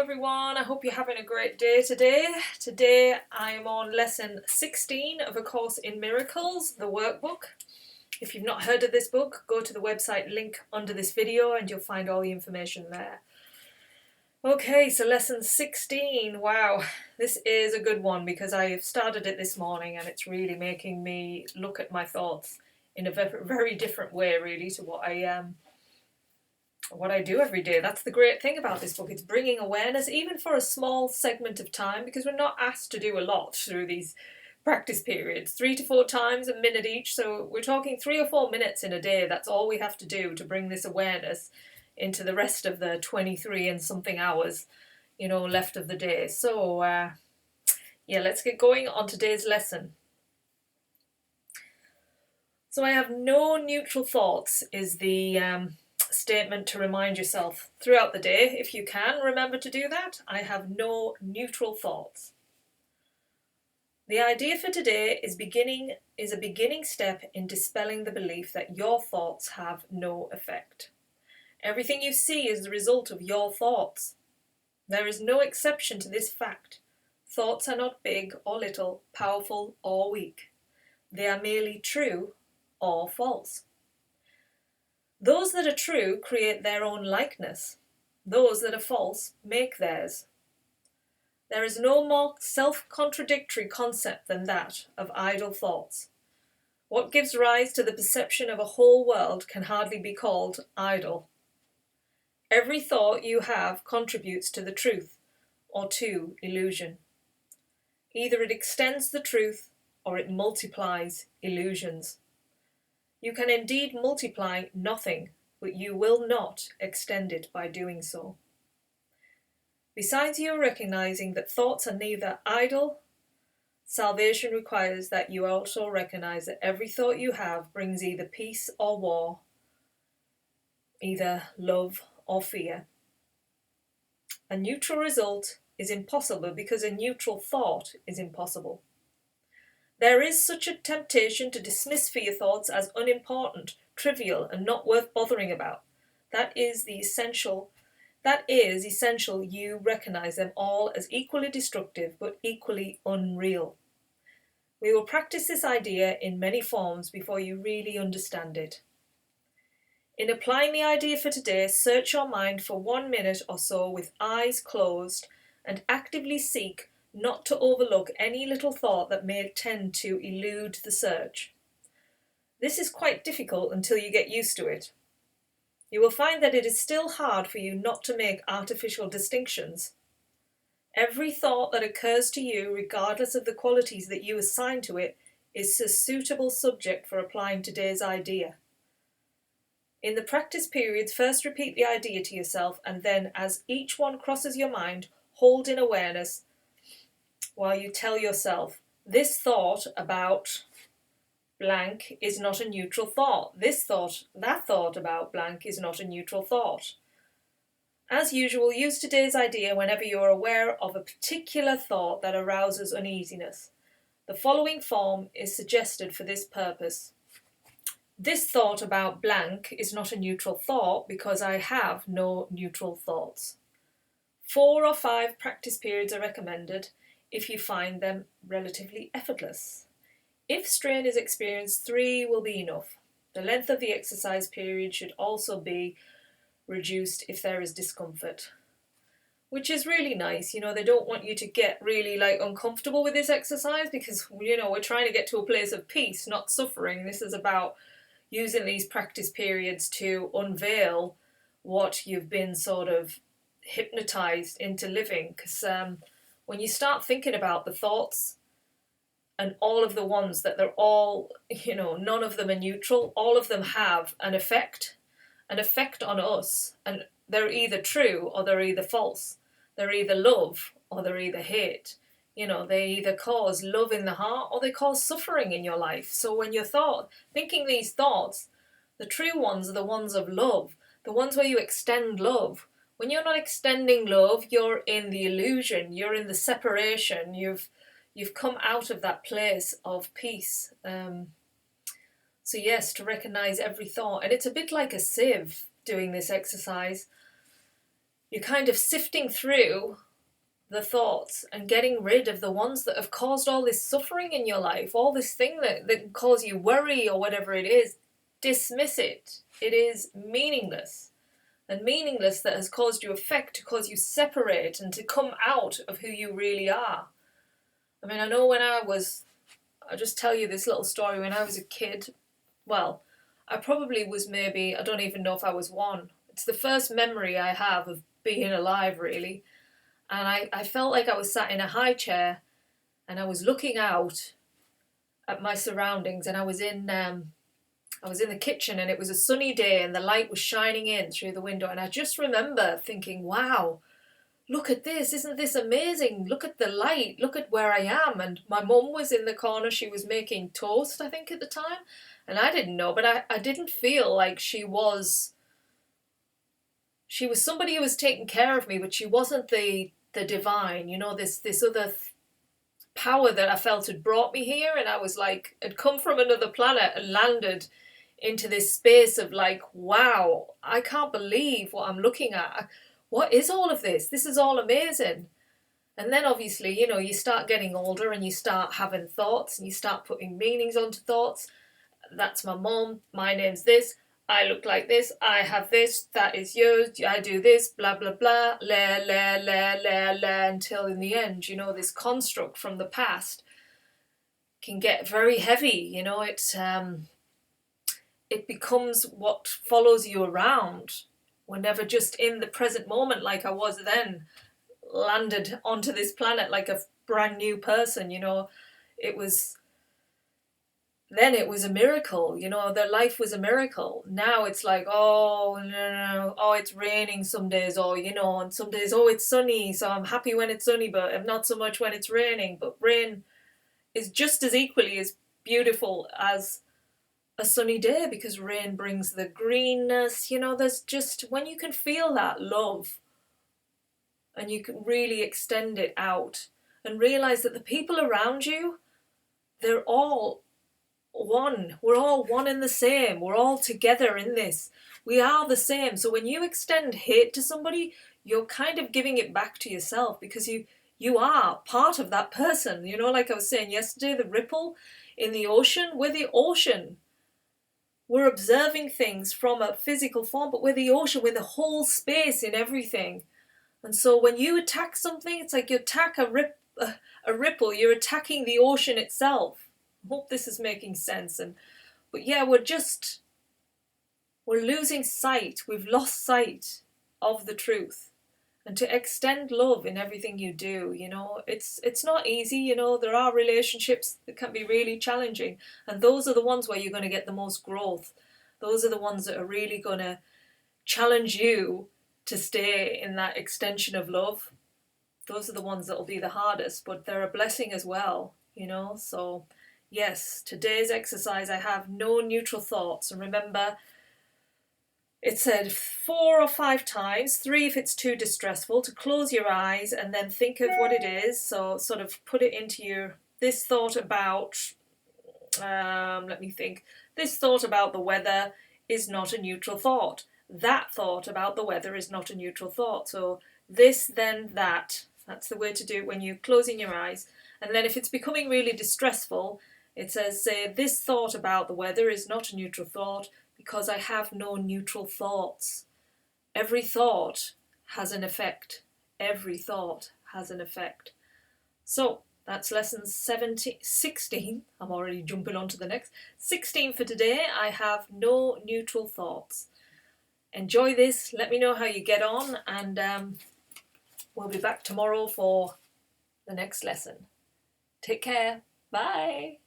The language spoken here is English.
everyone, I hope you're having a great day today. Today I am on lesson 16 of A Course in Miracles, the workbook. If you've not heard of this book, go to the website link under this video and you'll find all the information there. Okay, so lesson 16, wow, this is a good one because I have started it this morning and it's really making me look at my thoughts in a very different way really to what I do every day. That's the great thing about this book. It's bringing awareness, even for a small segment of time, because we're not asked to do a lot through these practice periods. 3 to 4 times, a minute each. So we're talking 3 or 4 minutes in a day. That's all we have to do to bring this awareness into the rest of the 23 and something hours, left of the day. So, yeah, let's get going on today's lesson. So I have no neutral thoughts is the statement to remind yourself throughout the day. If you can, remember to do that. I have no neutral thoughts. The idea for today is a beginning step in dispelling the belief that your thoughts have no effect. Everything you see is the result of your thoughts. There is no exception to this fact. Thoughts are not big or little, powerful or weak. They are merely true or false. Those that are true create their own likeness. Those that are false make theirs. There is no more self-contradictory concept than that of idle thoughts. What gives rise to the perception of a whole world can hardly be called idle. Every thought you have contributes to the truth or to illusion. Either it extends the truth or it multiplies illusions. You can indeed multiply nothing, but you will not extend it by doing so. Besides you recognizing that thoughts are neither idle, salvation requires that you also recognize that every thought you have brings either peace or war, either love or fear. A neutral result is impossible because a neutral thought is impossible. There is such a temptation to dismiss fear thoughts as unimportant, trivial, and not worth bothering about. That is essential you recognize them all as equally destructive but equally unreal. We will practice this idea in many forms before you really understand it. In applying the idea for today, search your mind for 1 minute or so with eyes closed and actively seek not to overlook any little thought that may tend to elude the search. This is quite difficult until you get used to it. You will find that it is still hard for you not to make artificial distinctions. Every thought that occurs to you, regardless of the qualities that you assign to it, is a suitable subject for applying today's idea. In the practice periods, first repeat the idea to yourself, and then, as each one crosses your mind, hold in awareness while you tell yourself, this thought about blank is not a neutral thought. That thought about blank is not a neutral thought. As usual, use today's idea whenever you are aware of a particular thought that arouses uneasiness. The following form is suggested for this purpose. This thought about blank is not a neutral thought because I have no neutral thoughts. 4 or 5 practice periods are recommended if you find them relatively effortless. If strain is experienced, 3 will be enough. The length of the exercise period should also be reduced if there is discomfort, which is really nice. They don't want you to get really uncomfortable with this exercise because, we're trying to get to a place of peace, not suffering. This is about using these practice periods to unveil what you've been sort of hypnotized into living, because when you start thinking about the thoughts and all of the ones that they're all, none of them are neutral, all of them have an effect on us, and they're either true or they're either false. They're either love or they're either hate. They either cause love in the heart or they cause suffering in your life. So when you're thinking these thoughts, the true ones are the ones of love, the ones where you extend love. When you're not extending love, you're in the illusion, you're in the separation, you've come out of that place of peace. So yes, to recognize every thought. And it's a bit like a sieve doing this exercise. you're kind of sifting through the thoughts and getting rid of the ones that have caused all this suffering in your life, all this thing that can cause you worry or whatever it is. Dismiss it. It is meaningless. And meaningless that has caused you effect to cause you separate and to come out of who you really are. I mean, I know when I'll just tell you this little story. When I was a kid, well, I probably was maybe, I don't even know if I was one. It's the first memory I have of being alive, really. And I felt like I was sat in a high chair and I was looking out at my surroundings, and I was in the kitchen, and it was a sunny day and the light was shining in through the window, and I just remember thinking, wow, look at this, isn't this amazing? Look at the light, look at where I am. And my mum was in the corner, she was making toast, I think, at the time, and I didn't know, but I didn't feel like she was somebody who was taking care of me, but she wasn't the divine, this other power that I felt had brought me here, and I was like, had come from another planet and landed into this space of like, wow, I can't believe what I'm looking at. What is all of this? This is all amazing. And then obviously, you start getting older and you start having thoughts and you start putting meanings onto thoughts. That's my mom, my name's this, I look like this, I have this, that is yours, I do this, blah, blah, blah, la, la, la, la, la, until in the end, this construct from the past can get very heavy, it becomes what follows you around. We're never just in the present moment like I was then, landed onto this planet like a brand new person, it was a miracle, their life was a miracle. Now it's like, oh, no, oh, it's raining some days, or, and some days, oh, it's sunny, so I'm happy when it's sunny, but I'm not so much when it's raining. But rain is just as equally as beautiful as a sunny day, because rain brings the greenness, there's just, when you can feel that love and you can really extend it out and realize that the people around you, they're all one. We're all one and the same. We're all together in this. We are the same. So when you extend hate to somebody, you're kind of giving it back to yourself, because you are part of that person. Like I was saying yesterday, the ripple in the ocean, we're the ocean. We're observing things from a physical form, but we're the ocean, we're the whole space in everything. And so when you attack something, it's like you attack a ripple, you're attacking the ocean itself. I hope this is making sense. But yeah, we're losing sight. We've lost sight of the truth. And to extend love in everything you do, it's not easy. There are relationships that can be really challenging, and those are the ones where you're going to get the most growth. Those are the ones that are really going to challenge you to stay in that extension of love. Those are the ones that will be the hardest, but they're a blessing as well, So yes, today's exercise, I have no neutral thoughts. And remember, it said 4 or 5 times, 3 if it's too distressful, to close your eyes and then think of what it is. So sort of put it into this thought about, let me think. This thought about the weather is not a neutral thought. That thought about the weather is not a neutral thought. So this, then that. That's the way to do it when you're closing your eyes. And then if it's becoming really distressful, it says, say, this thought about the weather is not a neutral thought, because I have no neutral thoughts. Every thought has an effect. Every thought has an effect. So that's lesson 16. I'm already jumping on to the next. 16 for today. I have no neutral thoughts. Enjoy this. Let me know how you get on, and we'll be back tomorrow for the next lesson. Take care. Bye.